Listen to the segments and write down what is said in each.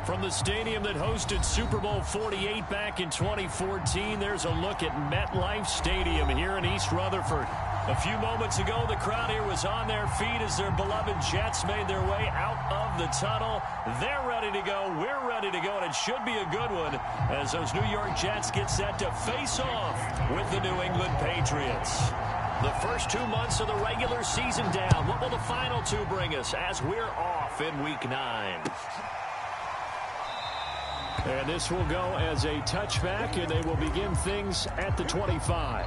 From the stadium that hosted Super Bowl 48 back in 2014, there's a look at MetLife Stadium here in East Rutherford. A few moments ago, the crowd here was on their feet as their beloved Jets made their way out of the tunnel. They're ready to go. We're ready to go, and it should be a good one as those New York Jets get set to face off with the New England Patriots. The first 2 months of the regular season down. What will the final two bring us as we're off in Week 9? And this will go as a touchback, and they will begin things at the 25.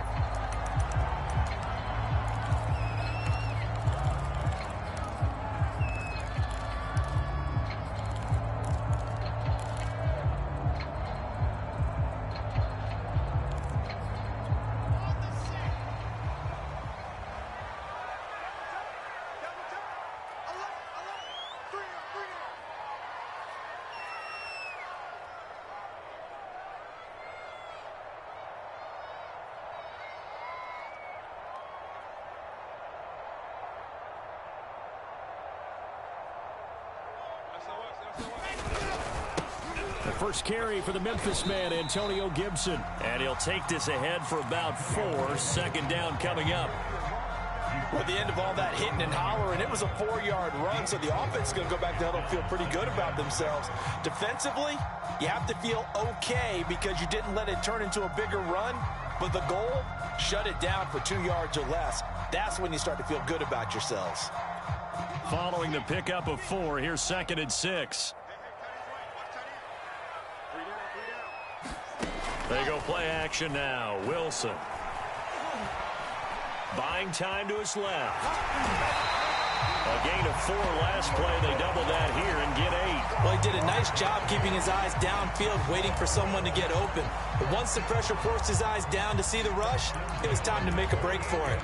The first carry for the Memphis man, Antonio Gibson. And he'll take this ahead for about 4. Second down coming up. Well, at the end of all that hitting and hollering, it was a 4-yard run, so the offense is going to go back to huddle and feel pretty good about themselves. Defensively, you have to feel okay because you didn't let it turn into a bigger run, but the goal, shut it down for 2 yards or less. That's when you start to feel good about yourselves. Following the pickup of 4, here's 2nd and 6. They go play action now. Wilson. Buying time to his left. A gain of 4 last play. They double that here and get 8. Well, he did a nice job keeping his eyes downfield, waiting for someone to get open. But once the pressure forced his eyes down to see the rush, it was time to make a break for it.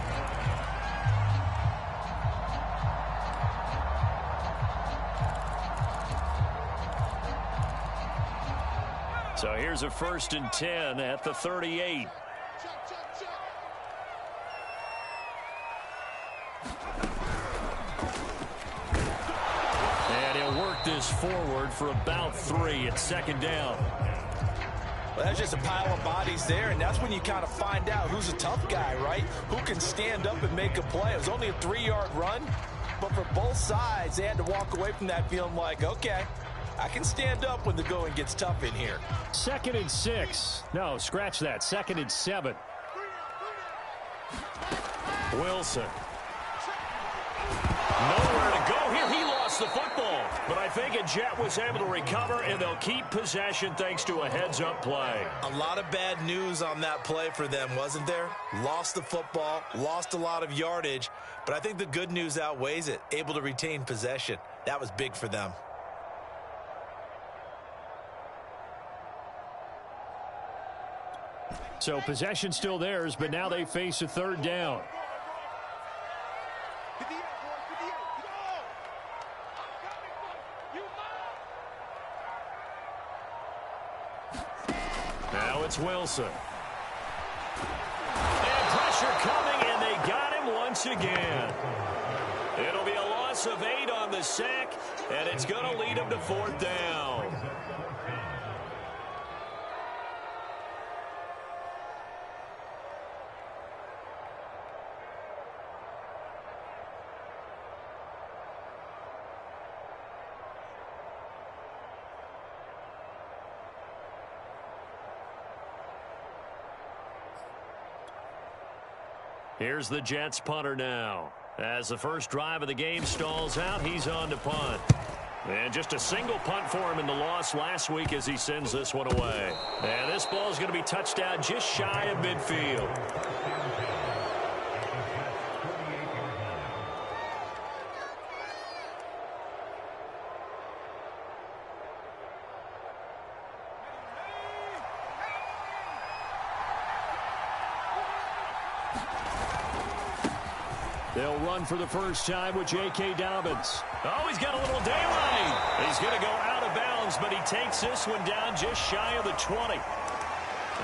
So here's a 1st and 10 at the 38. And he'll work this forward for about 3 at 2nd down. Well, that's just a pile of bodies there, and that's when you kind of find out who's a tough guy, right? Who can stand up and make a play. It was only a 3-yard run, but for both sides, they had to walk away from that feeling like, okay, I can stand up when the going gets tough in here. 2nd and 6. No, scratch that. 2nd and 7. Wilson. Nowhere to go here. He lost the football. But I think a Jet was able to recover, and they'll keep possession thanks to a heads-up play. A lot of bad news on that play for them, wasn't there? Lost the football, lost a lot of yardage, but I think the good news outweighs it. Able to retain possession. That was big for them. So possession still theirs, but now they face a 3rd down. Now it's Wilson. And pressure coming, and they got him once again. It'll be a loss of 8 on the sack, and it's going to lead them to 4th down. Here's the Jets punter now. As the first drive of the game stalls out, he's on to punt. And just a single punt for him in the loss last week as he sends this one away. And this ball is going to be touched down just shy of midfield. They'll run for the first time with J.K. Dobbins. Oh, he's got a little daylight. He's going to go out of bounds, but he takes this one down just shy of the 20.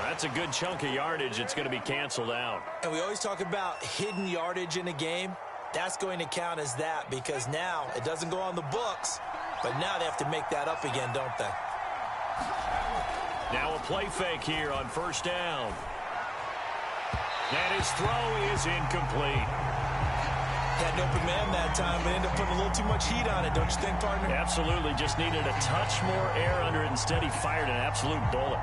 That's a good chunk of yardage. It's going to be canceled out. And we always talk about hidden yardage in a game. That's going to count as that because now it doesn't go on the books. But now they have to make that up again, don't they? Now a play fake here on first down. And his throw is incomplete. Had an open man that time, but ended up putting a little too much heat on it, don't you think, partner? Absolutely. Just needed a touch more air under it. Instead, he fired an absolute bullet.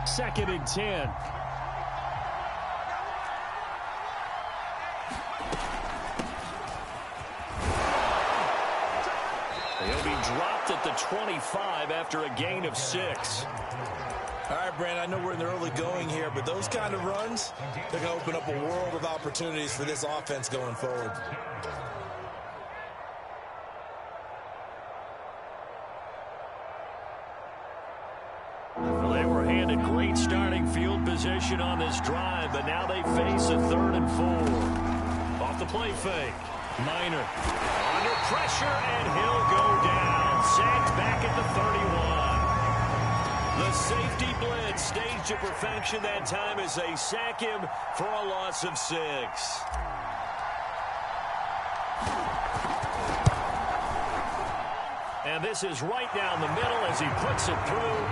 Second and 10. He'll be dropped at the 25 after a gain of 6. All right, Brandon, I know we're in the early going here, but those kind of runs, they're going to open up a world of opportunities for this offense going forward. Well, they were handed great starting field position on this drive, but now they face a 3rd and 4. Off the play fake. Minor under pressure, and he'll go down. Sacked back at the 31. The safety blitz staged to perfection that time as they sack him for a loss of 6. And this is right down the middle as he puts it through.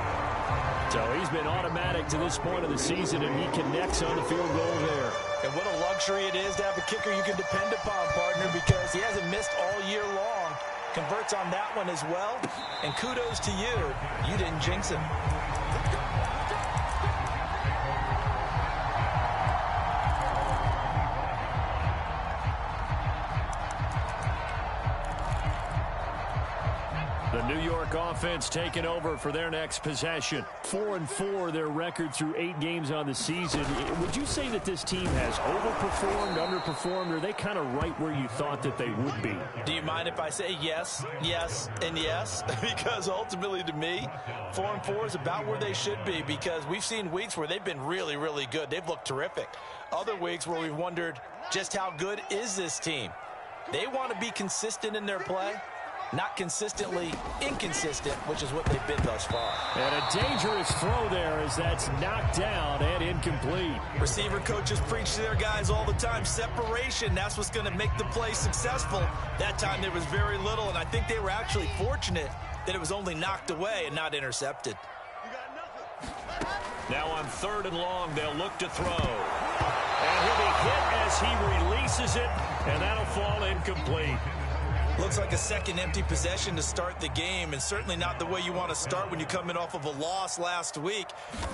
So he's been automatic to this point of the season, and he connects on the field goal there. And what a luxury it is to have a kicker you can depend upon, partner, because he hasn't missed all year long. Converts on that one as well. And kudos to you. You didn't jinx him. The New York offense taking over for their next possession. 4-4 their record through 8 games on the season. Would you say that this team has overperformed, underperformed, or are they kind of right where you thought that they would be? Do you mind if I say yes, yes, and yes? Because ultimately to me, 4-4 is about where they should be, because we've seen weeks where they've been really, really good. They've looked terrific. Other weeks where we've wondered just how good is this team. They want to be consistent in their play. Not consistently inconsistent, which is what they've been thus far. And a dangerous throw there as that's knocked down and incomplete. Receiver coaches preach to their guys all the time. Separation, that's what's going to make the play successful. That time there was very little, and I think they were actually fortunate that it was only knocked away and not intercepted. Now on 3rd and long, they'll look to throw. And he'll be hit as he releases it, and that'll fall incomplete. Looks like a second empty possession to start the game, and certainly not the way you want to start when you're coming off of a loss last week.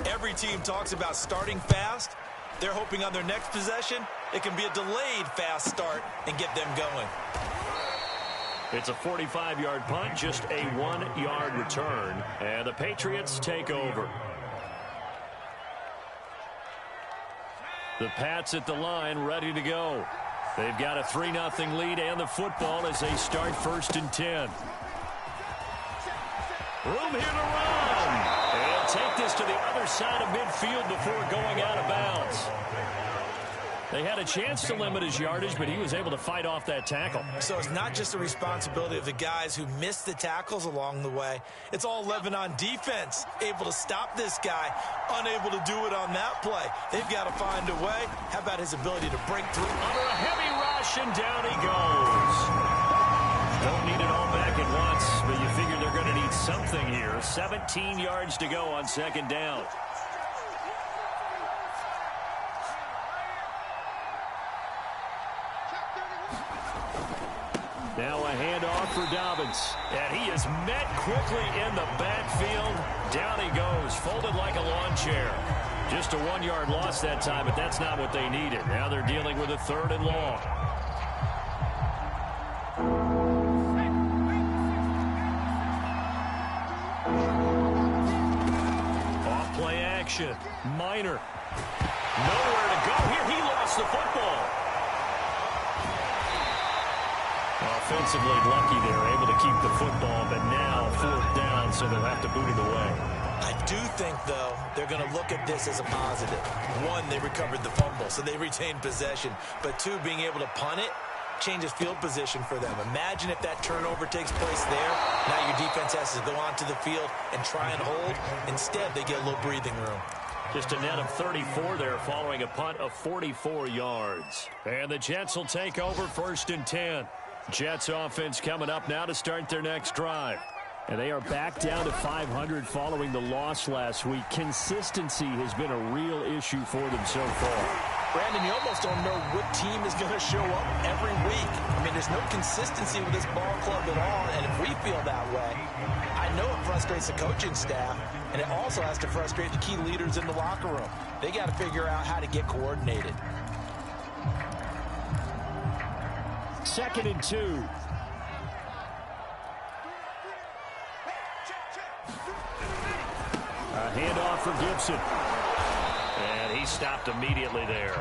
Every team talks about starting fast. They're hoping on their next possession, it can be a delayed fast start and get them going. It's a 45-yard punt, just a 1-yard return, and the Patriots take over. The Pats at the line, ready to go. They've got a 3-0 lead and the football as they start 1st and 10. Room here to run. And he'll take this to the other side of midfield before going out of bounds. They had a chance to limit his yardage, but he was able to fight off that tackle. So it's not just the responsibility of the guys who missed the tackles along the way. It's all 11 on defense, able to stop this guy, unable to do it on that play. They've got to find a way. How about his ability to break through? Under a heavy rush, and down he goes. Don't need it all back at once, but you figure they're going to need something here. 17 yards to go on 2nd down. Now a handoff for Dobbins. And he is met quickly in the backfield. Down he goes, folded like a lawn chair. Just a 1-yard loss that time, but that's not what they needed. Now they're dealing with a 3rd and long. Off play action. Minor. Nowhere to go here. He lost the football. Offensively lucky they're able to keep the football, but now 4th down, so they'll have to boot it away. I do think, though, they're going to look at this as a positive. 1, they recovered the fumble, so they retained possession. But 2, being able to punt it changes field position for them. Imagine if that turnover takes place there. Now your defense has to go onto the field and try and hold. Instead, they get a little breathing room. Just a net of 34 there following a punt of 44 yards. And the Jets will take over 1st and 10. Jets offense coming up now to start their next drive. And they are back down to 500 following the loss last week. Consistency has been a real issue for them so far. Brandon, you almost don't know what team is going to show up every week. I mean, there's no consistency with this ball club at all, and if we feel that way, I know it frustrates the coaching staff, and it also has to frustrate the key leaders in the locker room. They got to figure out how to get coordinated. 2nd and 2. A handoff for Gibson. And he stopped immediately there.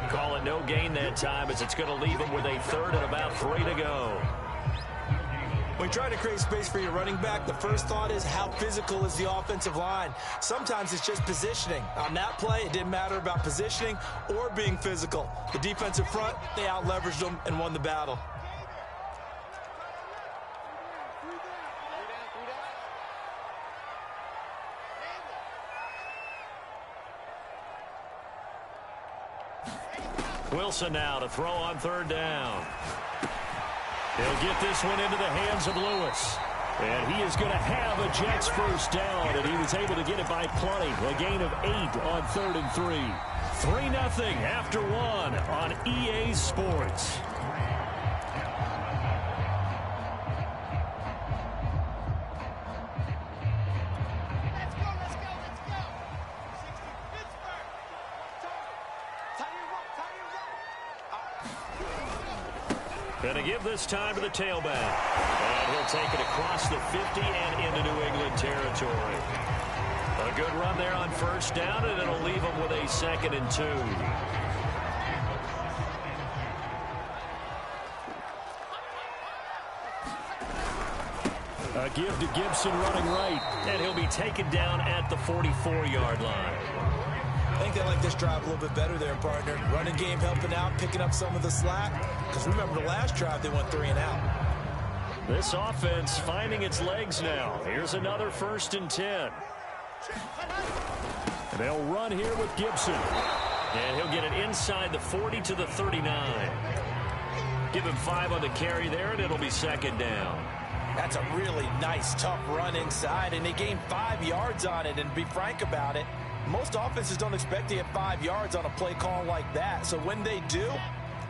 Call it no gain that time as it's going to leave him with a 3rd and about 3 to go. When trying to create space for your running back, the first thought is how physical is the offensive line. Sometimes it's just positioning. On that play, it didn't matter about positioning or being physical. The defensive front, they out-leveraged them and won the battle. Wilson now to throw on 3rd down. He'll get this one into the hands of Lewis. And he is going to have a Jets 1st down, and he was able to get it by plenty. A gain of 8 on 3rd and 3. 3-0 after 1 on EA Sports. Going to give this time to the tailback. And he'll take it across the 50 and into New England territory. A good run there on 1st down, and it'll leave him with a 2nd and 2. A give to Gibson running right, and he'll be taken down at the 44-yard line. I think they like this drive a little bit better there, partner. Running game helping out, picking up some of the slack. Because remember the last drive, they went 3 and out. This offense finding its legs now. Here's another 1st and 10. And they'll run here with Gibson. And he'll get it inside the 40 to the 39. Give him 5 on the carry there, and it'll be 2nd down. That's a really nice, tough run inside, and they gained 5 yards on it. And to be frank about it, most offenses don't expect to get 5 yards on a play call like that. So when they do,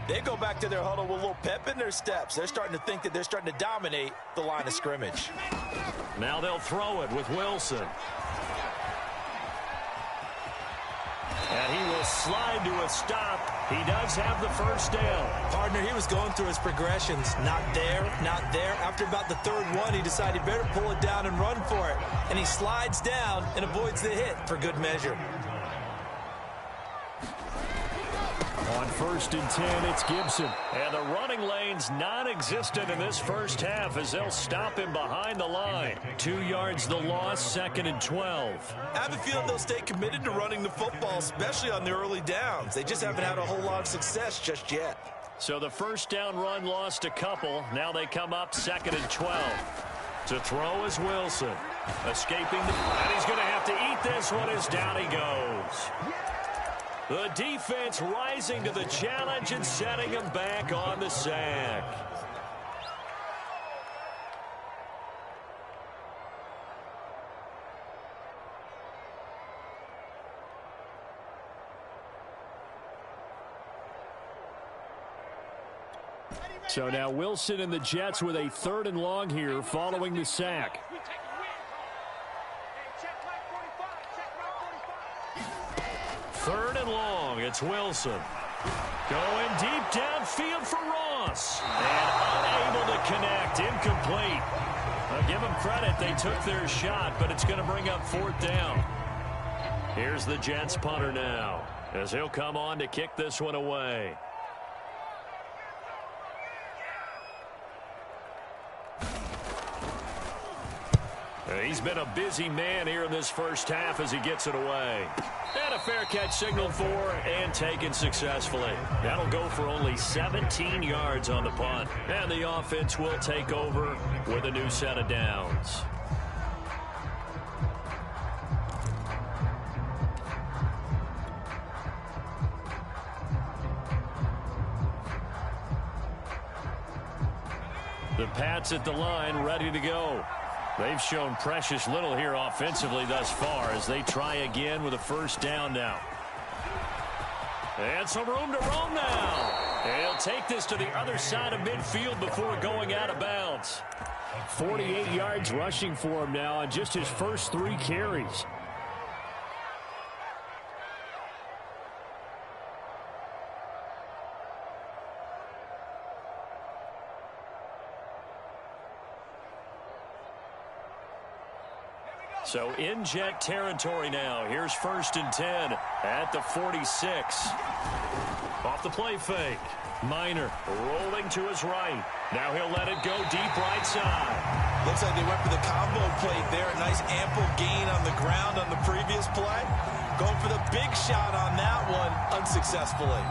they go back to their huddle with a little pep in their steps. They're starting to think that they're starting to dominate the line of scrimmage. Now they'll throw it with Wilson. And he will slide to a stop. He does have the 1st down. Partner, he was going through his progressions. Not there, not there. After about the 3rd one, he decided he better pull it down and run for it. And he slides down and avoids the hit for good measure. On 1st and 10, it's Gibson. And the running lane's non-existent in this 1st half as they'll stop him behind the line. 2 yards the loss, 2nd and 12. I have a feeling they'll stay committed to running the football, especially on the early downs. They just haven't had a whole lot of success just yet. So the 1st down run lost a couple. Now they come up 2nd and 12. To throw is Wilson. Escaping, and he's going to have to eat this one as down he goes. The defense rising to the challenge and setting him back on the sack. So now Wilson and the Jets with a 3rd and long here following the sack. Third and long, it's Wilson. Going deep downfield for Ross. And unable to connect, incomplete. I'll give them credit, they took their shot, but it's going to bring up 4th down. Here's the Jets punter now, as he'll come on to kick this one away. He's been a busy man here in this 1st half as he gets it away. And a fair catch signaled for and taken successfully. That'll go for only 17 yards on the punt. And the offense will take over with a new set of downs. The Pats at the line, ready to go. They've shown precious little here offensively thus far as they try again with a first down now. And some room to roam now. He'll take this to the other side of midfield before going out of bounds. 48 yards rushing for him now on just his first 3 carries. So in Jet territory now. Here's 1st and 10 at the 46. Off the play fake. Minor rolling to his right. Now he'll let it go deep right side. Looks like they went for the combo play there. A nice ample gain on the ground on the previous play. Going for the big shot on that one unsuccessfully.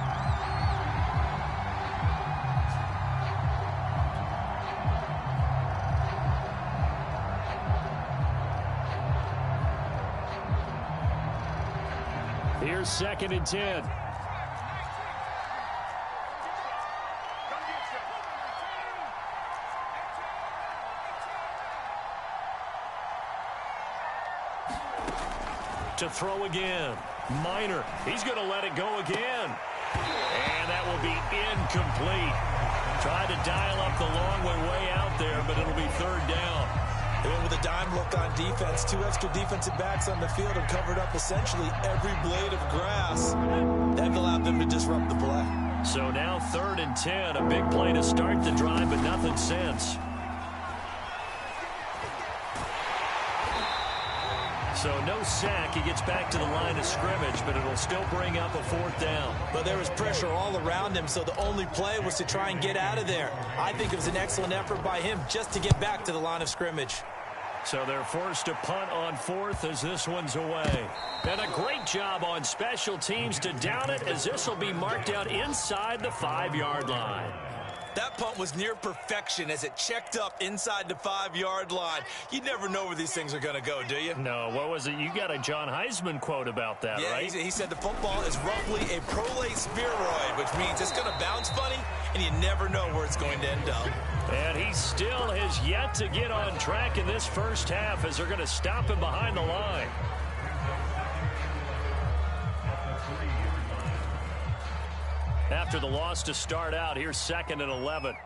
Here's 2nd and 10. To throw again. Minor. He's going to let it go again. And that will be incomplete. Tried to dial up the long way out there, but it'll be 3rd down. They went with a dime look on defense. 2 extra defensive backs on the field and covered up essentially every blade of grass. That allowed them to disrupt the play. So now 3rd and 10. A big play to start the drive, but nothing since. So no sack. He gets back to the line of scrimmage, but it'll still bring up a 4th down. But there was pressure all around him, so the only play was to try and get out of there. I think it was an excellent effort by him just to get back to the line of scrimmage. So they're forced to punt on 4th as this one's away. And a great job on special teams to down it as this will be marked out inside the 5-yard line. That punt was near perfection as it checked up inside the 5-yard line. You never know where these things are going to go, do you? No, what was it? You got a John Heisman quote about that, yeah, right? He said the football is roughly a prolate spheroid, which means it's going to bounce funny, and you never know where it's going to end up. And he still has yet to get on track in this first half as they're going to stop him behind the line. After the loss to start out, here's 2nd and 11.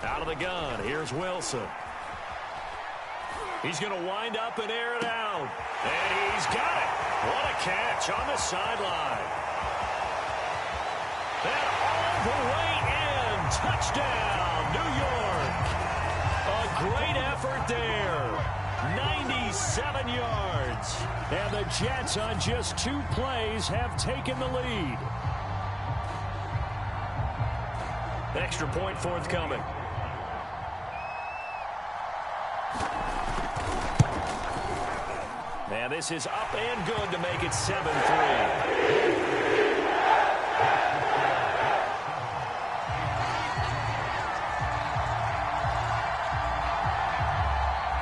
Out of the gun, here's Wilson. He's going to wind up and air it out. And he's got it. What a catch on the sideline. And all the way in. Touchdown, New York. A great effort there. 97 yards. And the Jets on just 2 plays have taken the lead. Extra point forthcoming. And this is up and good to make it 7-3.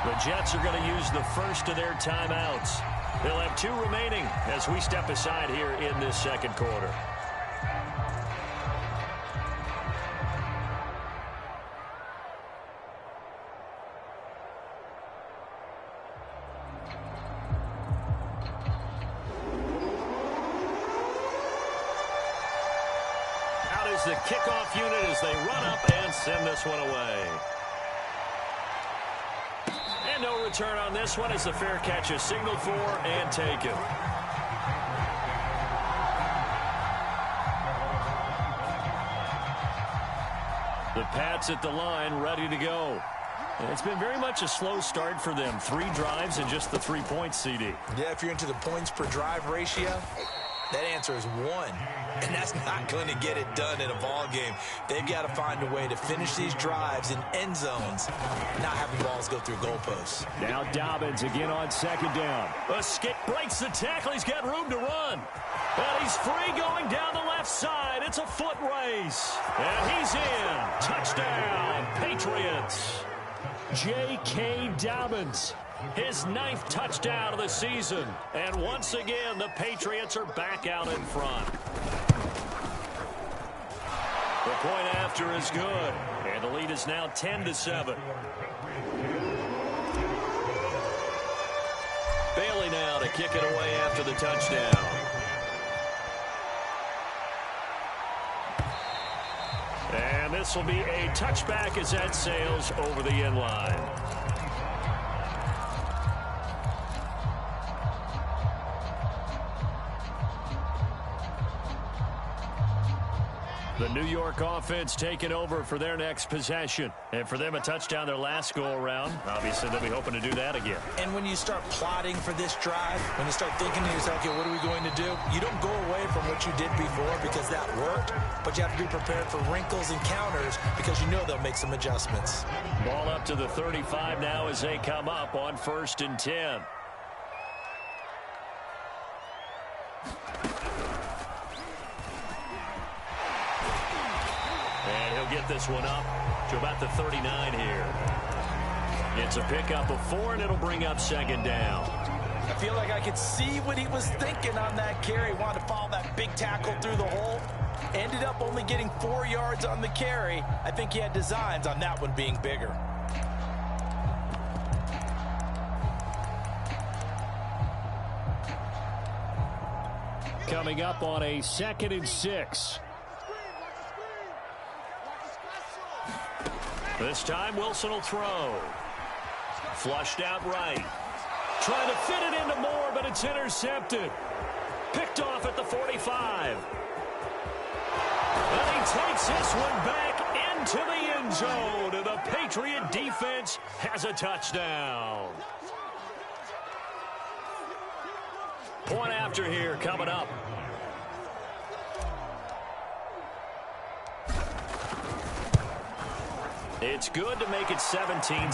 The Jets are going to use the first of their timeouts. They'll have 2 remaining as we step aside here in this second quarter. Out is the kickoff unit as they run up and send this one away. And no return on this one as the fair catch is signaled for and taken. The Pats at the line, ready to go. And it's been very much a slow start for them. 3 drives and just the 3 points, CD. Yeah, if you're into the points per drive ratio, that answer is 1. And that's not going to get it done in a ball game. They've got to find a way to finish these drives in end zones, not having balls go through goalposts. Now Dobbins again on 2nd down. A skip breaks the tackle. He's got room to run. And he's free going down the left side. It's a foot race. And he's in. Touchdown, Patriots. J.K. Dobbins. His 9th touchdown of the season. And once again, the Patriots are back out in front. The point after is good. And the lead is now 10-7. Bailey now to kick it away after the touchdown. And this will be a touchback as that sails over the end line. The New York offense taking over for their next possession. And for them, a touchdown their last go-around. Obviously, they'll be hoping to do that again. And when you start plotting for this drive, when you start thinking to yourself, okay, what are we going to do? You don't go away from what you did before because that worked, but you have to be prepared for wrinkles and counters because you know they'll make some adjustments. Ball up to the 35 now as they come up on 1st and 10. Get this one up to about the 39 here. It's a pickup of 4, and it'll bring up 2nd down. I feel like I could see what he was thinking on that carry. Wanted to follow that big tackle through the hole. Ended up only getting 4 yards on the carry. I think he had designs on that one being bigger. Coming up on a 2nd and 6. This time, Wilson will throw. Flushed out right. Trying to fit it into Moore, but it's intercepted. Picked off at the 45. And he takes this one back into the end zone. And the Patriot defense has a touchdown. Point after here coming up. It's good to make it 17-7.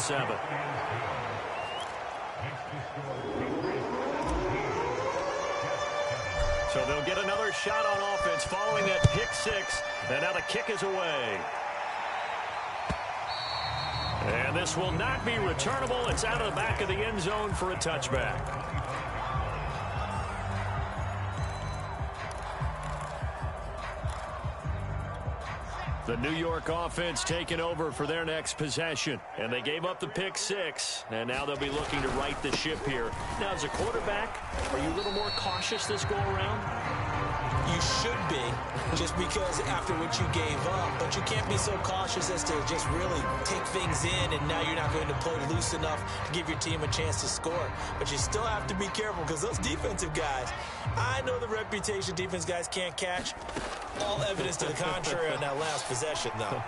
So they'll get another shot on offense following that pick 6. And now the kick is away. And this will not be returnable. It's out of the back of the end zone for a touchback. The New York offense taking over for their next possession. And they gave up the pick 6. And now they'll be looking to right the ship here. Now, as a quarterback, are you a little more cautious this go-around? You should be, just because after what you gave up. But you can't be so cautious as to just really take things in, and now you're not going to play loose enough to give your team a chance to score. But you still have to be careful because those defensive guys, I know the reputation defense guys can't catch. All evidence to the contrary on that last possession, though.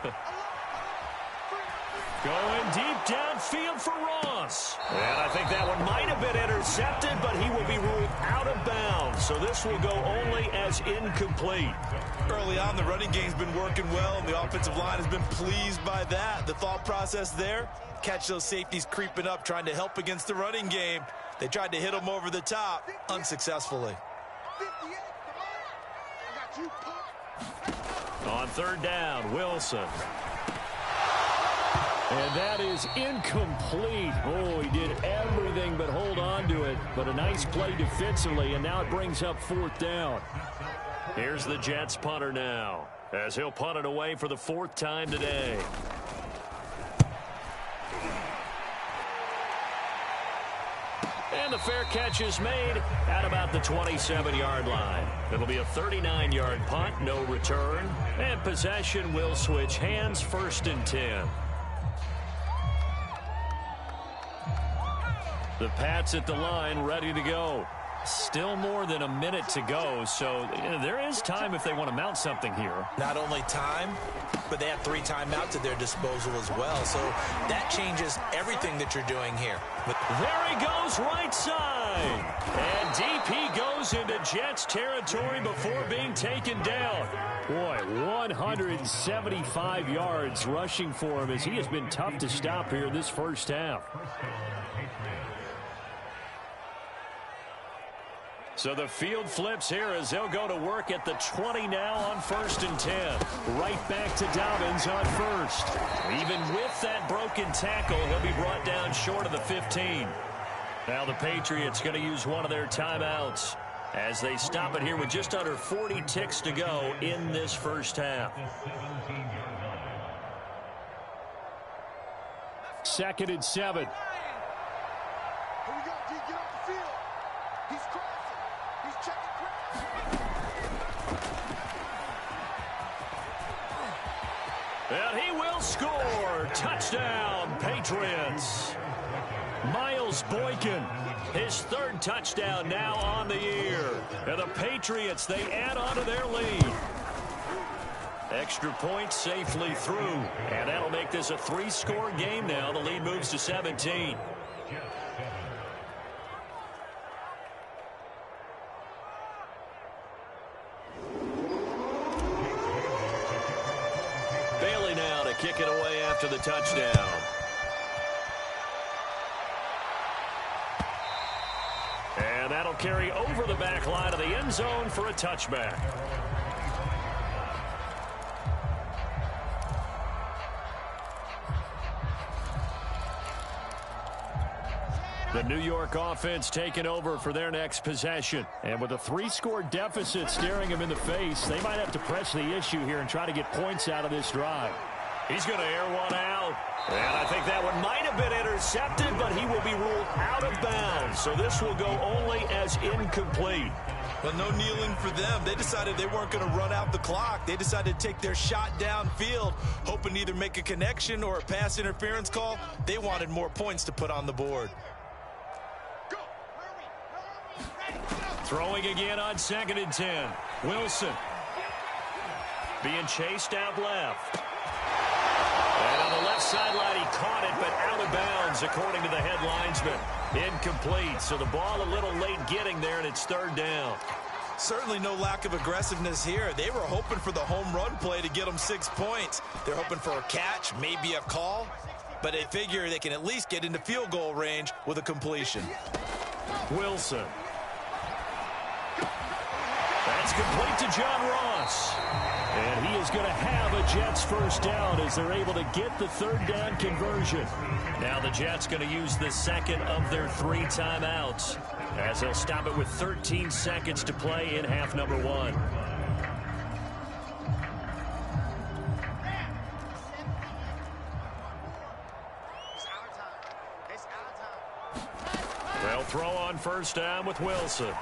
Going deep downfield for Ross. And I think that one might have been intercepted, but he will be ruled out of bounds. So this will go only as incomplete. Early on, the running game's been working well, and the offensive line has been pleased by that. The thought process there, catch those safeties creeping up, trying to help against the running game. They tried to hit them over the top, unsuccessfully. On 3rd down, Wilson. And that is incomplete. Oh, he did everything but hold on to it. But a nice play defensively, and now it brings up 4th down. Here's the Jets punter now, as he'll punt it away for the 4th time today. And the fair catch is made at about the 27-yard line. It'll be a 39-yard punt, no return. And possession will switch hands, 1st and 10. The Pats at the line, ready to go. Still more than a minute to go, so there is time if they want to mount something here. Not only time, but they have 3 timeouts at their disposal as well, so that changes everything that you're doing here. There he goes, right side. And deep he goes into Jets territory before being taken down. Boy, 175 yards rushing for him as he has been tough to stop here in this first half. So the field flips here as they'll go to work at the 20 now on 1st and 10. Right back to Dobbins on 1st. Even with that broken tackle, he'll be brought down short of the 15. Now the Patriots going to use one of their timeouts. as they stop it here with just under 40 ticks to go in this first half. 2nd and 7. Here we go. Get off the field. He's crossing. He's checking cross. And he will score. Touchdown, Patriots. Miles Boykin, his 3rd touchdown now on the year. And the Patriots, they add on to their lead. Extra point safely through. And that'll make this a 3-score game now. The lead moves to 17. Bailey now to kick it away after the touchdown. And that'll carry over the back line of the end zone for a touchback. The New York offense taking over for their next possession. And with a 3-score deficit staring them in the face, they might have to press the issue here and try to get points out of this drive. He's going to air one out. And I think that one might have been intercepted, but he will be ruled out of bounds. So this will go only as incomplete. Well, no kneeling for them. They decided they weren't going to run out the clock. They decided to take their shot downfield, hoping to either make a connection or a pass interference call. They wanted more points to put on the board. Throwing again on 2nd and 10. Wilson being chased out left. And on the left sideline, he caught it, but out of bounds, according to the head linesman. Incomplete, so the ball a little late getting there, and it's 3rd down. Certainly no lack of aggressiveness here. They were hoping for the home run play to get them 6 points. They're hoping for a catch, maybe a call, but they figure they can at least get into field goal range with a completion. Wilson. That's complete to John Ross. And he is going to have a Jets first down as they're able to get the 3rd down conversion. Now the Jets going to use the 2nd of their 3 timeouts as they'll stop it with 13 seconds to play in half number 1. They'll throw on first down with Wilson.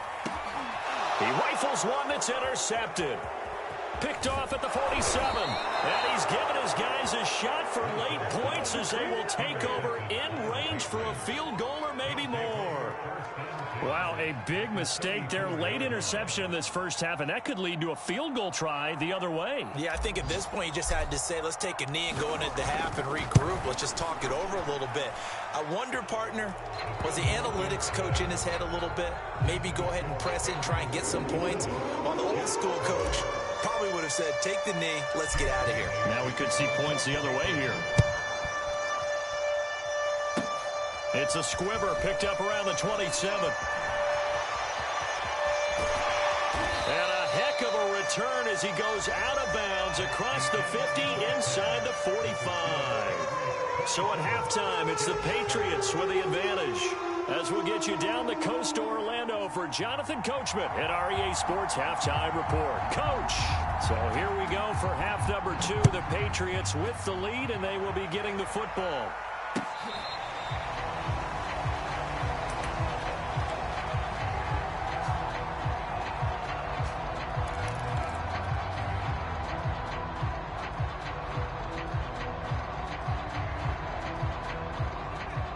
He rifles one that's intercepted. Picked off at the 47. And he's given his guys a shot for late points as they will take over in range for a field goal or maybe more. Wow, a big mistake there. Late interception in this first half, and that could lead to a field goal try the other way. Yeah, I think at this point you just had to say, let's take a knee and go into the half and regroup. Let's just talk it over a little bit. I wonder, partner, was the analytics coach in his head a little bit? Maybe go ahead and press it and try and get some points? While the old school coach probably would have said, take the knee, let's get out of here. Now we could see points the other way here. It's a squibber picked up around the 27. And a heck of a return as he goes out of bounds across the 50 inside the 45. So at halftime, it's the Patriots with the advantage. As we'll get you down the coast to Orlando for Jonathan Coachman at REA Sports Halftime Report. Coach! So here we go for half number 2. The Patriots with the lead, and they will be getting the football.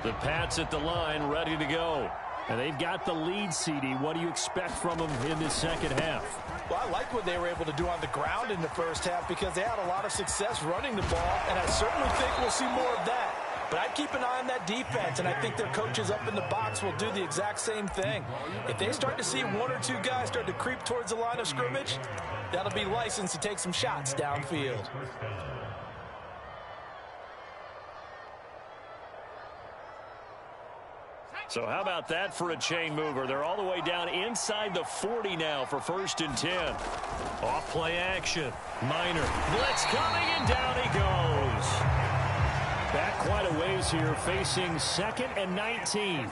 The Pats at the line, ready to go. And they've got the lead, CD. What do you expect from them in this second half? Well, I like what they were able to do on the ground in the first half because they had a lot of success running the ball, and I certainly think we'll see more of that. But I'd keep an eye on that defense, and I think their coaches up in the box will do the exact same thing. If they start to see 1 or 2 guys start to creep towards the line of scrimmage, that'll be licensed to take some shots downfield. So how about that for a chain mover? They're all the way down inside the 40 now for 1st and 10. Off play action. Minor. Blitz coming, and down he goes. Back quite a ways here, facing 2nd and 19.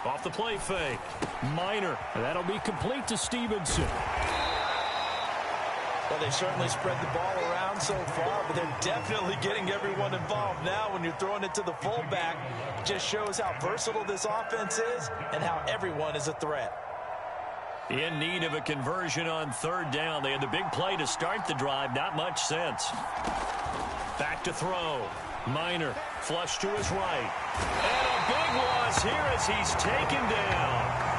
Off the play fake. Minor. That'll be complete to Stevenson. Well, they've certainly spread the ball around so far, but they're definitely getting everyone involved now when you're throwing it to the fullback. It just shows how versatile this offense is and how everyone is a threat. In need of a conversion on third down. They had the big play to start the drive. Not much sense. Back to throw. Minor, flush to his right. And a big loss here as he's taken down.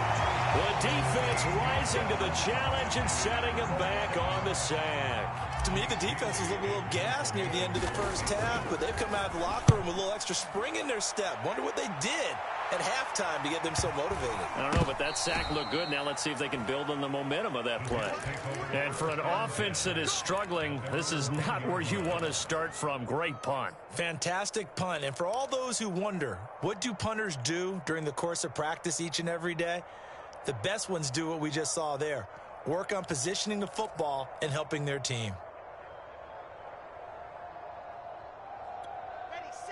The defense rising to the challenge and setting him back on the sack. To me, the defense was a little gassed near the end of the first half, but they've come out of the locker room with a little extra spring in their step. Wonder what they did at halftime to get them so motivated. I don't know, but that sack looked good. Now let's see if they can build on the momentum of that play. And for an offense that is struggling, this is not where you want to start from. Great punt. Fantastic punt. And for all those who wonder, what do punters do during the course of practice each and every day? The best ones do what we just saw there. Work on positioning the football and helping their team.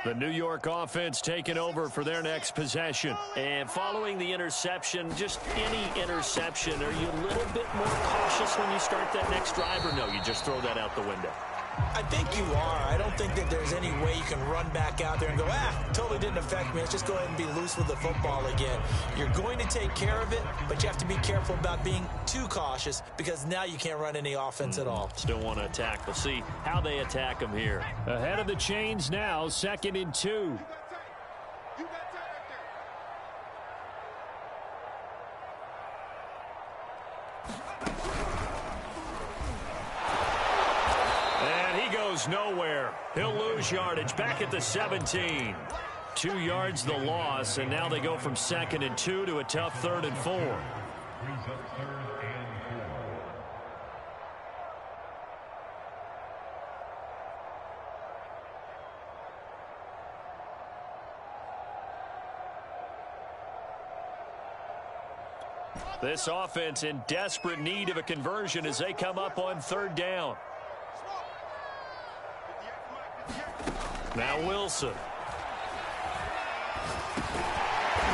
The New York offense taking over for their next possession. And following the interception, just any interception, are you a little bit more cautious when you start that next drive, or no, you just throw that out the window? I think you are. I don't think that there's any way you can run back out there and go, totally didn't affect me. Let's just go ahead and be loose with the football again. You're going to take care of it, but you have to be careful about being too cautious because now you can't run any offense at all. Still want to attack. We'll see how they attack them here. Ahead of the chains now, 2nd and 2. Nowhere. He'll lose yardage back at the 17. 2 yards the loss, and now they go from 2nd and 2 to a tough 3rd and 4. This offense in desperate need of a conversion as they come up on 3rd down. Now Wilson.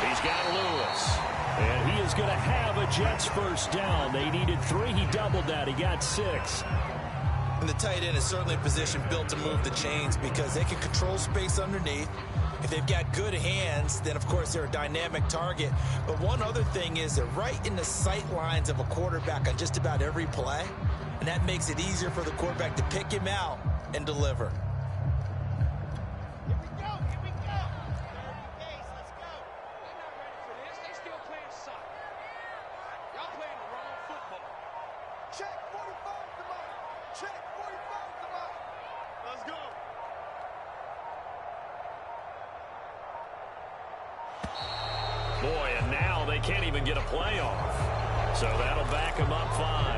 He's got Lewis. And he is going to have a Jets first down. They needed 3. He doubled that. He got 6. And the tight end is certainly a position built to move the chains because they can control space underneath. If they've got good hands, then, of course, they're a dynamic target. But one other thing is they're right in the sight lines of a quarterback on just about every play. And that makes it easier for the quarterback to pick him out and deliver. Boy, and now they can't even get a playoff. So that'll back them up 5.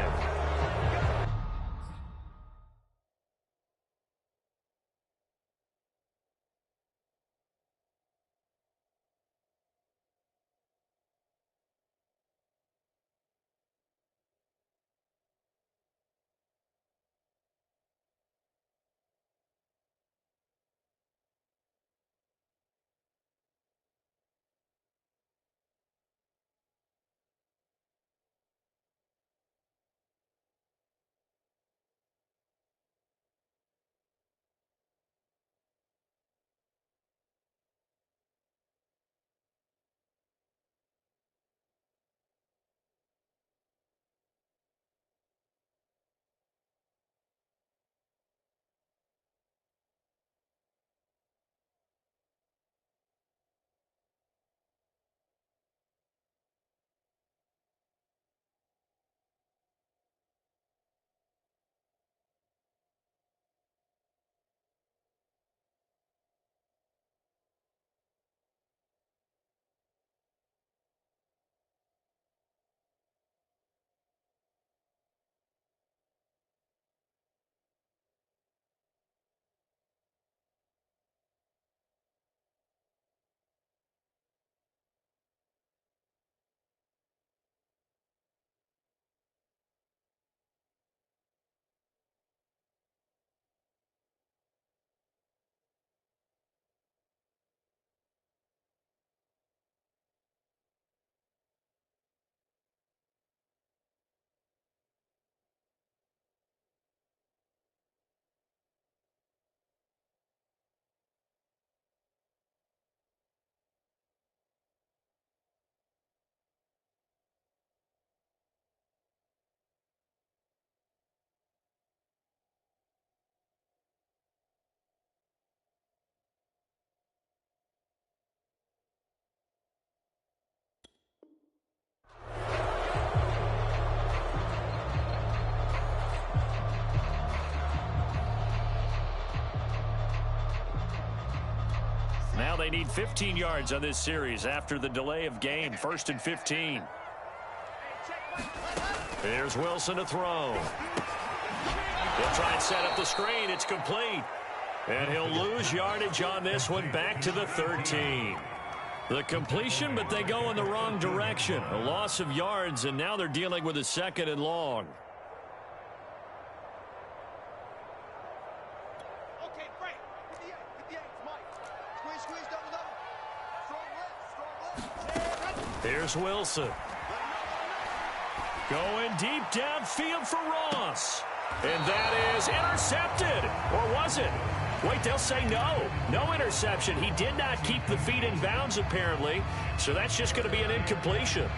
Now they need 15 yards on this series after the delay of game. 1st and 15. Here's Wilson to throw. He'll try and set up the screen. It's complete. And he'll lose yardage on this one, back to the 13. The completion, but they go in the wrong direction. A loss of yards, and now they're dealing with a 2nd and long. Okay, great. Hit the eights, Mike. Squeeze, double. Strong left. Here's Wilson. Going deep downfield for Ross. And that is intercepted. Or was it? Wait, they'll say no. No interception. He did not keep the feet in bounds, apparently. So that's just going to be an incompletion.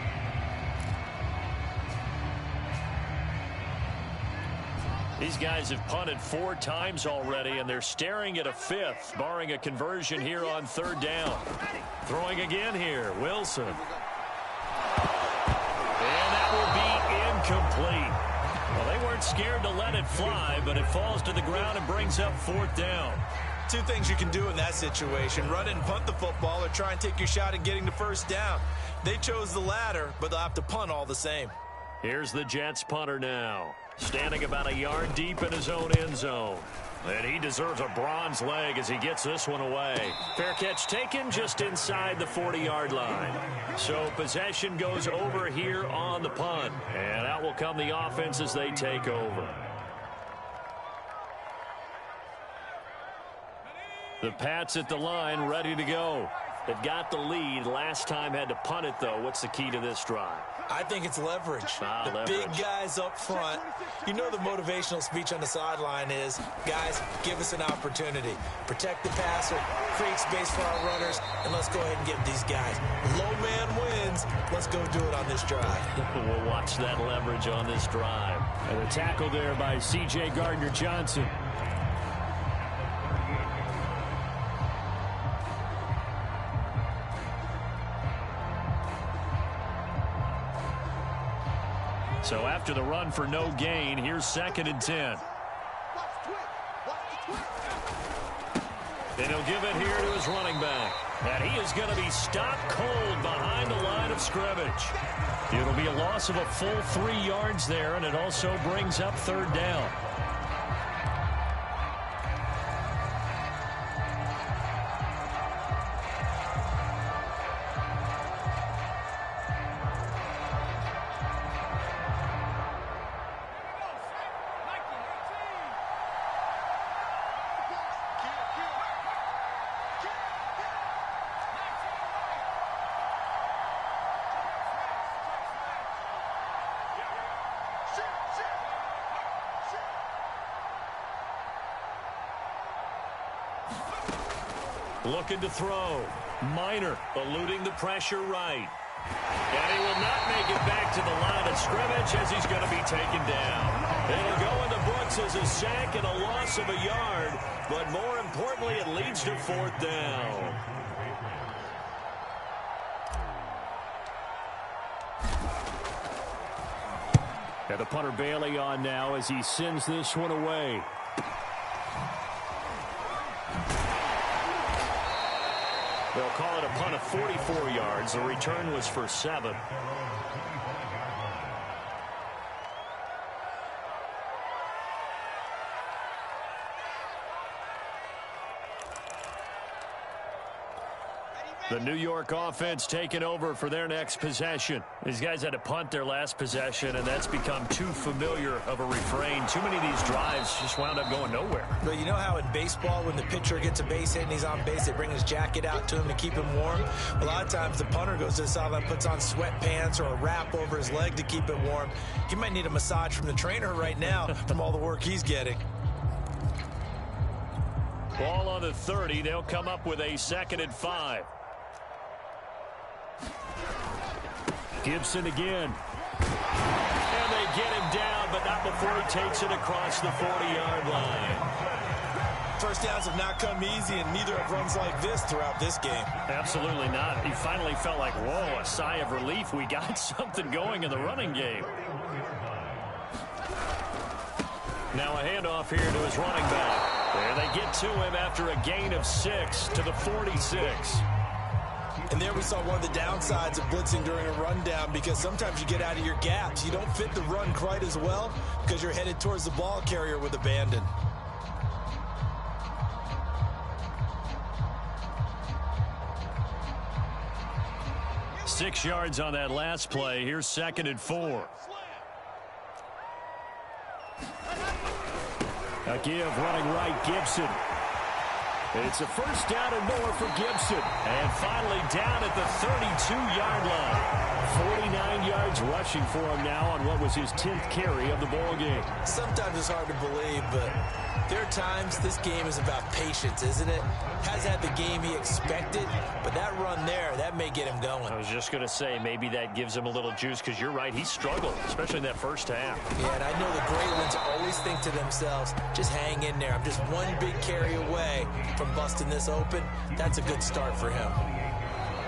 These guys have punted 4 times already, and they're staring at a 5th, barring a conversion here on 3rd down. Throwing again here, Wilson. And that will be incomplete. Well, they weren't scared to let it fly, but it falls to the ground and brings up 4th down. 2 things you can do in that situation: run and punt the football, or try and take your shot at getting the 1st down. They chose the latter, but they'll have to punt all the same. Here's the Jets punter now, standing about a yard deep in his own end zone. And he deserves a bronze leg as he gets this one away. Fair catch taken just inside the 40-yard line. So possession goes over here on the punt. And out will come the offense as they take over. The Pats at the line, ready to go. They've got the lead. Last time had to punt it, though. What's the key to this drive? I think it's leverage. The big guys up front. You know the motivational speech on the sideline is, guys, give us an opportunity. Protect the passer, create space for our runners, and let's go ahead and get these guys. Low man wins. Let's go do it on this drive. We'll watch that leverage on this drive. And the tackle there by C.J. Gardner-Johnson. So after the run for no gain, here's 2nd and 10. And he'll give it here to his running back. And he is going to be stopped cold behind the line of scrimmage. It'll be a loss of a full 3 yards there, and it also brings up 3rd down. Looking to throw. Minor eluding the pressure right. And he will not make it back to the line of scrimmage as he's going to be taken down. It'll go in the books as a sack and a loss of a yard, but more importantly, it leads to 4th down. And the punter Bailey on now as he sends this one away. They'll call it a punt of 44 yards. The return was for 7. The New York offense taking over for their next possession. These guys had to punt their last possession, and that's become too familiar of a refrain. Too many of these drives just wound up going nowhere. But you know how in baseball, when the pitcher gets a base hit and he's on base, they bring his jacket out to him to keep him warm? A lot of times the punter goes to the sideline, puts on sweatpants or a wrap over his leg to keep it warm. He might need a massage from the trainer right now from all the work he's getting. Ball on the 30. They'll come up with a 2nd and 5. Gibson again. And they get him down, but not before he takes it across the 40-yard line. First downs have not come easy, and neither have runs like this throughout this game. Absolutely not. He finally felt like, whoa, a sigh of relief. We got something going in the running game. Now a handoff here to his running back. And they get to him after a gain of 6 to the 46. And there we saw one of the downsides of blitzing during a rundown, because sometimes you get out of your gaps. You don't fit the run quite as well because you're headed towards the ball carrier with abandon. Six yards on that last play. Here's 2nd and 4. A give running right, Gibson. It's a first down and more for Gibson. And finally down at the 32-yard line. 49 yards rushing for him now on what was his 10th carry of the ball game. Sometimes it's hard to believe, but there are times this game is about patience, isn't it? Hasn't had the game he expected, but that run there, that may get him going. I was just going to say, maybe that gives him a little juice, because you're right, he struggled, especially in that first half. Yeah, and I know the great ones always think to themselves, just hang in there. I'm just one big carry away from busting this open. That's a good start for him.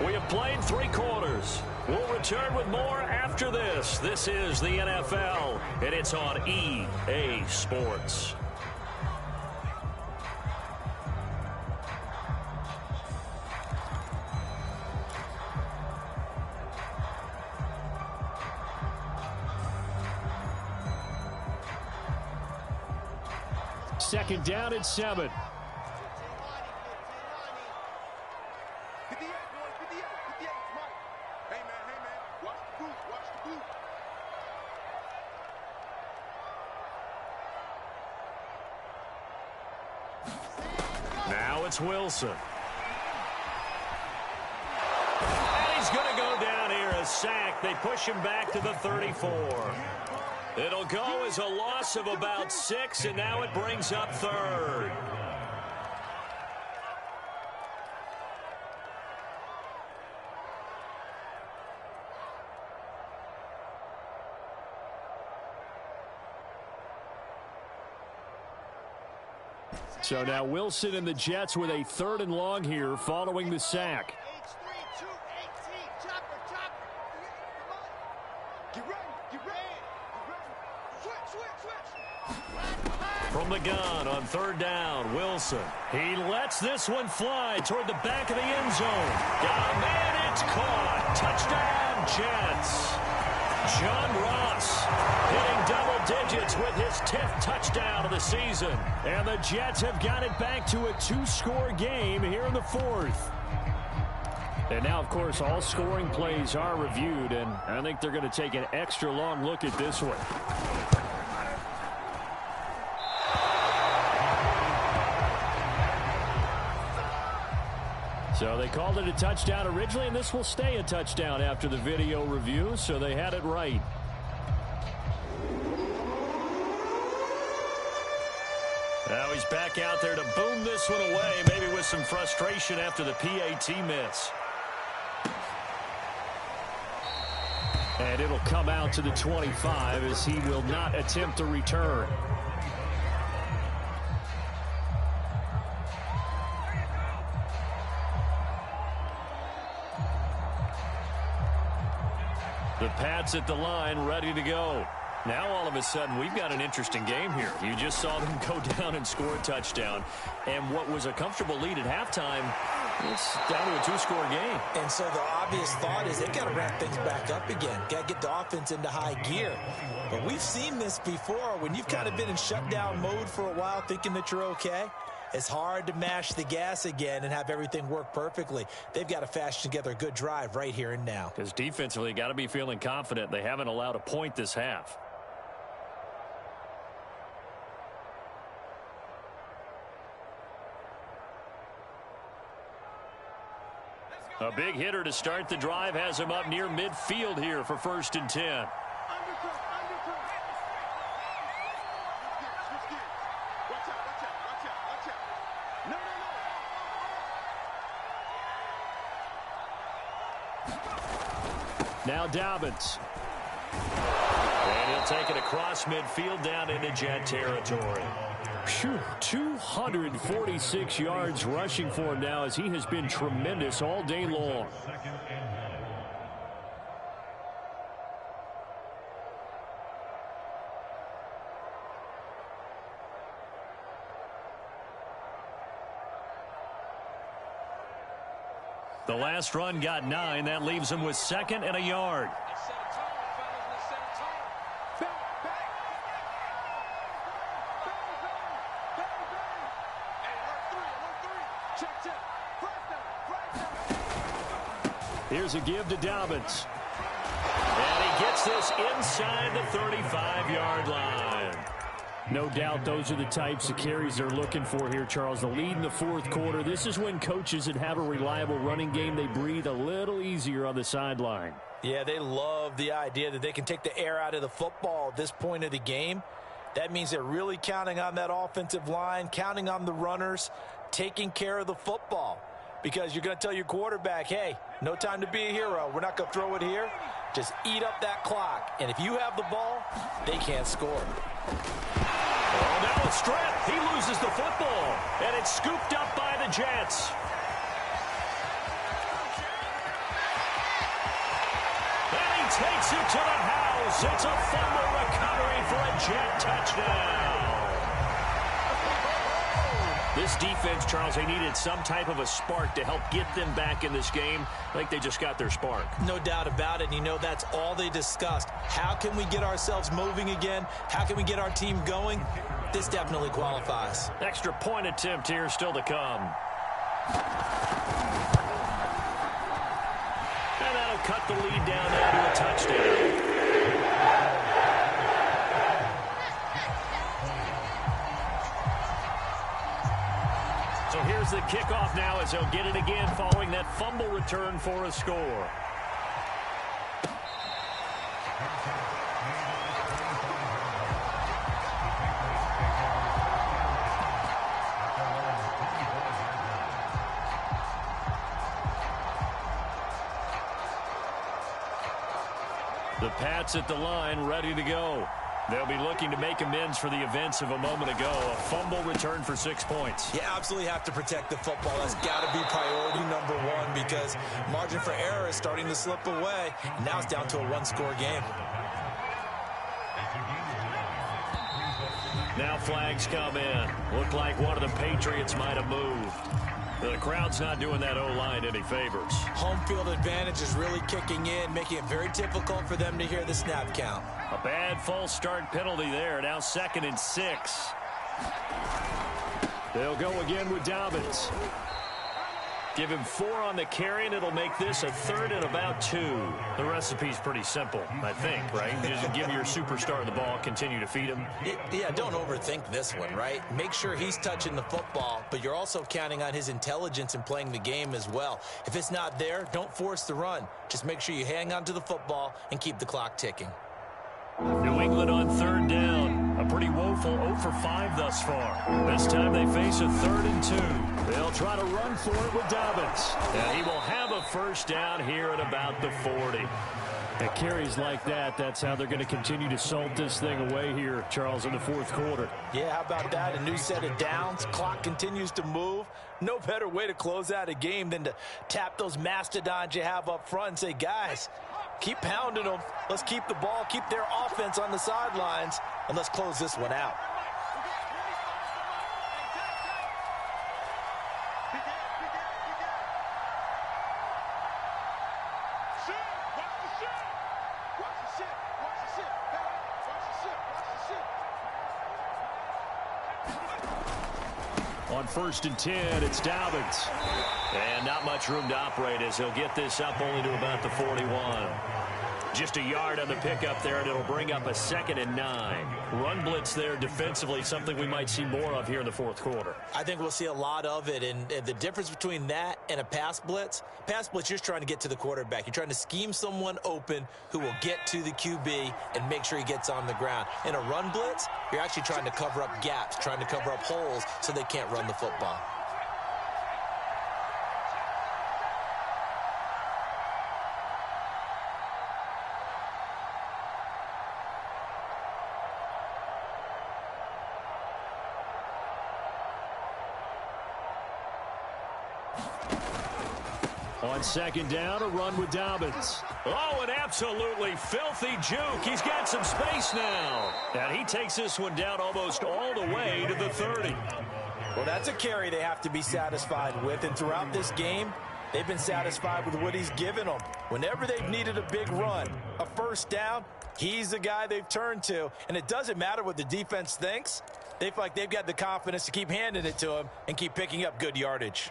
We have played 3 quarters. We'll return with more after this. This is the NFL, and it's on EA Sports. Second down at 7. Now it's Wilson. And he's going to go down here, a sack. They push him back to the 34. It'll go as a loss of about 6, and now it brings up 3rd. So now Wilson and the Jets with a 3rd and long here following the sack. From the gun on 3rd down, Wilson. He lets this one fly toward the back of the end zone. Got a man, it's caught. Touchdown, Jets. John Ross hitting double digits with his 10th touchdown of the season. And the Jets have got it back to a 2-score game here in the 4th. And now, of course, all scoring plays are reviewed, and I think they're going to take an extra long look at this one. So they called it a touchdown originally, and this will stay a touchdown after the video review, so they had it right. Now he's back out there to boom this one away, maybe with some frustration after the PAT miss. And it'll come out to the 25 as he will not attempt a return. The Pats at the line, ready to go. Now, all of a sudden, we've got an interesting game here. You just saw them go down and score a touchdown. And what was a comfortable lead at halftime, it's down to a 2-score game. And so the obvious thought is they've got to ramp things back up again. Got to get the offense into high gear. But we've seen this before when you've kind of been in shutdown mode for a while thinking that you're okay. It's hard to mash the gas again and have everything work perfectly. They've got to fashion together a good drive right here and now. Because defensively, got to be feeling confident. They haven't allowed a point this half. A big hitter to start the drive has him up near midfield here for 1st and 10. Now Dobbins. And he'll take it across midfield down into Jet territory. Phew, 246 yards rushing for him now as he has been tremendous all day long. The last run got 9. That leaves him with 2nd and a yard. Here's a give to Dobbins. And he gets this inside the 35-yard line. No doubt those are the types of carries they're looking for here, Charles. The lead in the fourth quarter. This is when coaches that have a reliable running game, they breathe a little easier on the sideline. Yeah, they love the idea that they can take the air out of the football at this point of the game. That means they're really counting on that offensive line, counting on the runners, taking care of the football. Because you're going to tell your quarterback, hey, no time to be a hero. We're not going to throw it here. Just eat up that clock. And if you have the ball, they can't score. Oh, now a strip. He loses the football. And it's scooped up by the Jets. And he takes it to the house. It's a fumble recovery for a Jet touchdown. This defense, Charles, they needed some type of a spark to help get them back in this game. I think they just got their spark. No doubt about it. And you know, that's all they discussed. How can we get ourselves moving again? How can we get our team going? This definitely qualifies. Extra point attempt here still to come. And that'll cut the lead down there to a touchdown. So here's the kickoff now as they'll get it again following that fumble return for a score. The Pats at the line, ready to go. They'll be looking to make amends for the events of a moment ago. A fumble return for 6 points. You absolutely have to protect the football. That's got to be priority number one because margin for error is starting to slip away. And now it's down to a one-score game. Now flags come in. Looked like one of the Patriots might have moved. The crowd's not doing that O-line any favors. Home field advantage is really kicking in, making it very difficult for them to hear the snap count. A bad false start penalty there. Now 2nd and 6. They'll go again with Dobbins. Give him 4 on the carry, and it'll make this a 3rd and about 2. The recipe's pretty simple, I think, right? Just give your superstar the ball, continue to feed him. Yeah, don't overthink this one, right? Make sure he's touching the football, but you're also counting on his intelligence in playing the game as well. If it's not there, don't force the run. Just make sure you hang on to the football and keep the clock ticking. New England on 3rd down. A pretty woeful 0 for 5 thus far. This time they face a 3rd and 2. They'll try to run for it with Dobbins. And he will have a first down here at about the 40. At carries like that, that's how they're going to continue to salt this thing away here, Charles, in the fourth quarter. Yeah, how about that? A new set of downs. Clock continues to move. No better way to close out a game than to tap those mastodons you have up front and say, guys, keep pounding them. Let's keep the ball, keep their offense on the sidelines, and let's close this one out. On 1st and 10, it's Dobbins. And not much room to operate as he'll get this up only to about the 41. Just a yard on the pickup there, and it'll bring up a 2nd and 9. Run blitz there defensively, something we might see more of here in the fourth quarter. I think we'll see a lot of it, and the difference between that and a pass blitz, you're just trying to get to the quarterback. You're trying to scheme someone open who will get to the QB and make sure he gets on the ground. In a run blitz, you're actually trying to cover up gaps, trying to cover up holes so they can't run the football. On 2nd down, a run with Dobbins. Oh, an absolutely filthy juke. He's got some space now. And he takes this one down almost all the way to the 30. Well, that's a carry they have to be satisfied with. And throughout this game, They've been satisfied with what he's given them. Whenever they've needed a big run, a first down, he's the guy they've turned to. And it doesn't matter what the defense thinks. They feel like they've got the confidence to keep handing it to him and keep picking up good yardage.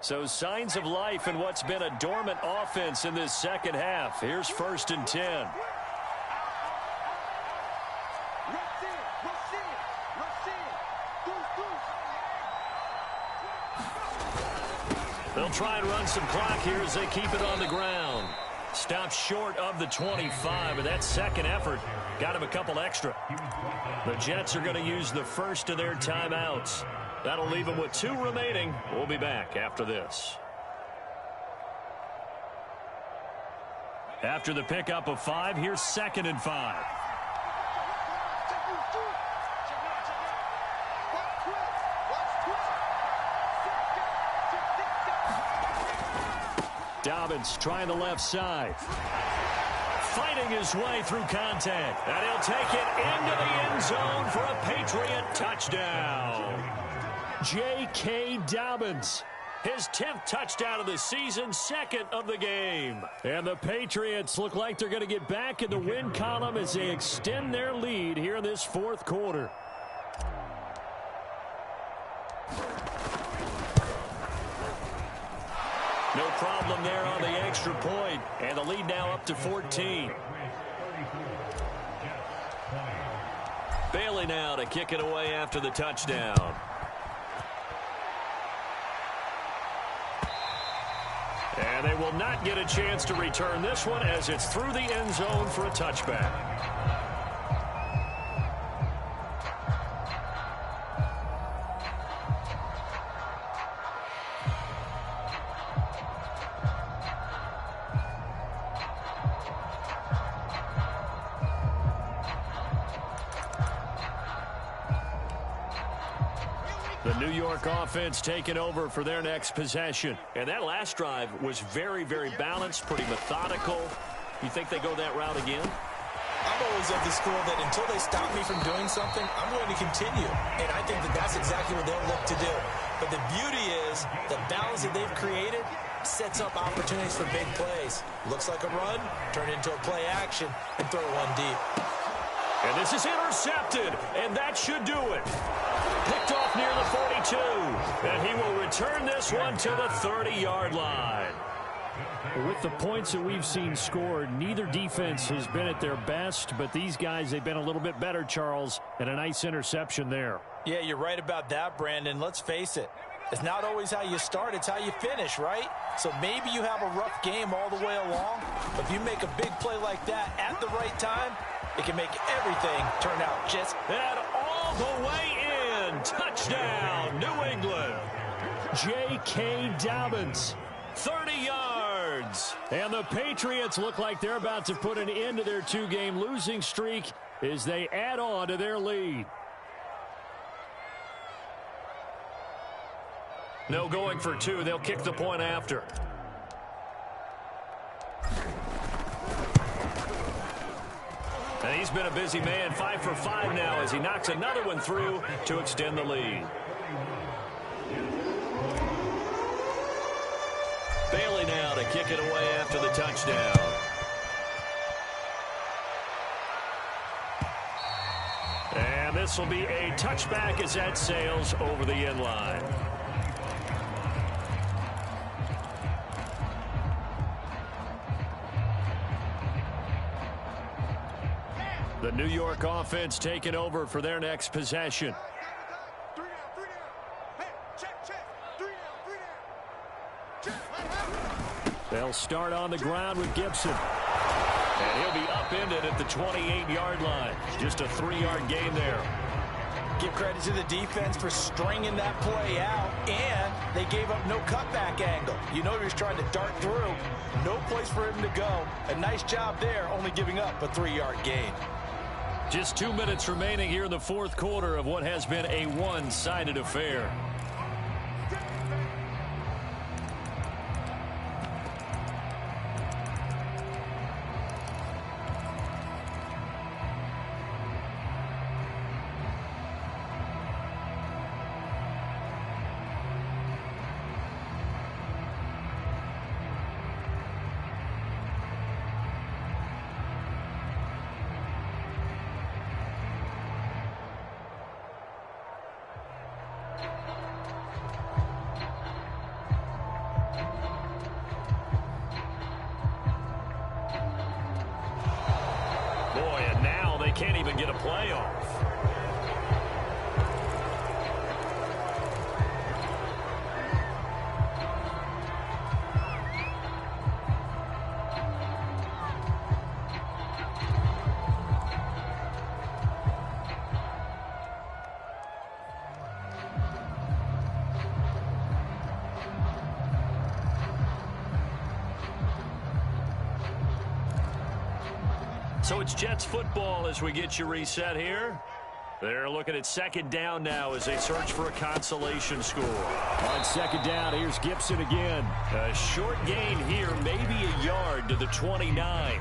So signs of life in what's been a dormant offense in this second half. Here's 1st and 10. They'll try and run some clock here as they keep it on the ground. Stops short of the 25, but that second effort got him a couple extra. The Jets are going to use the first of their timeouts. That'll leave them with 2 remaining. We'll be back after this. After the pickup of 5, here's 2nd and 5. Dobbins trying the left side. Fighting his way through contact. And he'll take it into the end zone for a Patriot touchdown. J.K. Dobbins. His 10th touchdown of the season, 2nd of the game. And the Patriots look like they're going to get back in the win column as they extend their lead here in this 4th quarter. No problem there on the extra point. And the lead now up to 14. Bailey now to kick it away after the touchdown. And they will not get a chance to return this one as it's through the end zone for a touchback. The New York offense taking over for their next possession. And that last drive was very, very balanced, pretty methodical. You think they go that route again? I'm always of the school that until they stop me from doing something, I'm going to continue. And I think that that's exactly what they'll look to do. But the beauty is the balance that they've created sets up opportunities for big plays. Looks like a run, turn into a play action, and throw one deep. And this is intercepted, and that should do it. Picked off near the 42, and he will return this one to the 30-yard line. With the points that we've seen scored, neither defense has been at their best, but these guys, they've been a little bit better, Charles, and a nice interception there. Yeah, you're right about that, Brandon. Let's face it. It's not always how you start, it's how you finish, right? So maybe you have a rough game all the way along, but if you make a big play like that at the right time, it can make everything turn out just... And all the way in. Touchdown, New England. J.K. Dobbins, 30 yards. And the Patriots look like they're about to put an end to their 2-game losing streak as they add on to their lead. No going for 2. They'll kick the point after. And he's been a busy man, 5 for 5 now as he knocks another one through to extend the lead. Bailey now to kick it away after the touchdown. And this will be a touchback as that sails over the end line. The New York offense taking over for their next possession. They'll start on the ground with Gibson. And he'll be upended at the 28-yard line. Just a 3-yard gain there. Give credit to the defense for stringing that play out, and they gave up no cutback angle. You know he was trying to dart through. No place for him to go. A nice job there, only giving up a 3-yard gain. Just 2 minutes remaining here in the 4th quarter of what has been a one-sided affair. can't even get a play off. So it's Jets football as we get you reset here. They're looking at second down now as they search for a consolation score. On second down, here's Gibson again. A short gain here, maybe a yard to the 29.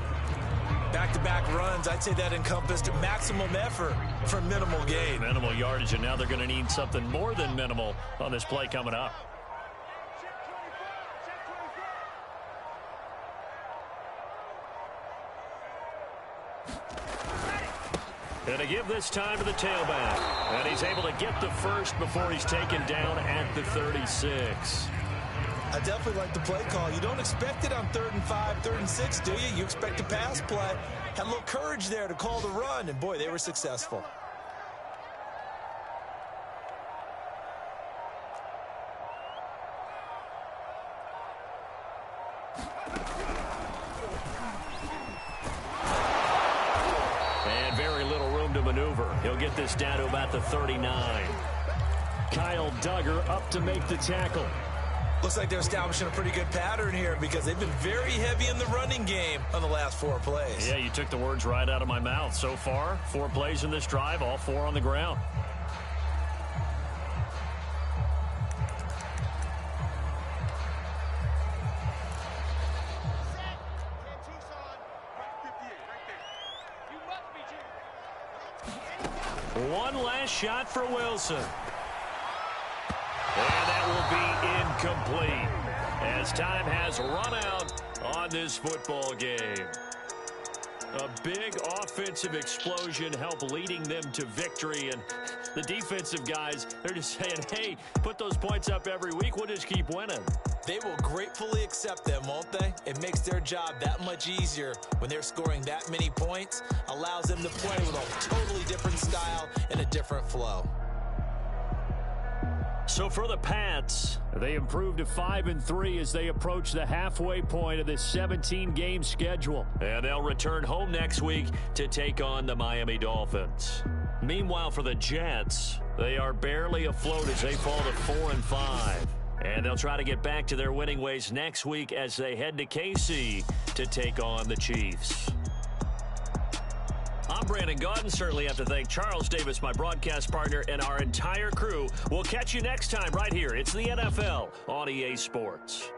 Back-to-back runs, I'd say that encompassed maximum effort for minimal gain. Minimal yardage, and now they're going to need something more than minimal on this play coming up. And to give this time to the tailback. And he's able to get the first before he's taken down at the 36. I definitely like the play call. You don't expect it on 3rd and 5, 3rd and 6, do you? You expect a pass play. Had a little courage there to call the run, and boy, they were successful. He'll get this down to about the 39. Kyle Duggar up to make the tackle. Looks like they're establishing a pretty good pattern here because they've been very heavy in the running game on the last 4 plays. Yeah, you took the words right out of my mouth. So far, 4 plays in this drive, all 4 on the ground. One last shot for Wilson. And that will be incomplete as time has run out on this football game. A big offensive explosion helped leading them to victory. And the defensive guys, they're just saying, hey, put those points up every week. We'll just keep winning. They will gratefully accept them, won't they? It makes their job that much easier when they're scoring that many points. Allows them to play with a totally different style and a different flow. So for the Pats, they improved to 5-3 as they approach the halfway point of this 17-game schedule. And they'll return home next week to take on the Miami Dolphins. Meanwhile, for the Jets, they are barely afloat as they fall to 4-5. And they'll try to get back to their winning ways next week as they head to KC to take on the Chiefs. I'm Brandon Gaudin. Certainly have to thank Charles Davis, my broadcast partner, and our entire crew. We'll catch you next time right here. It's the NFL on EA Sports.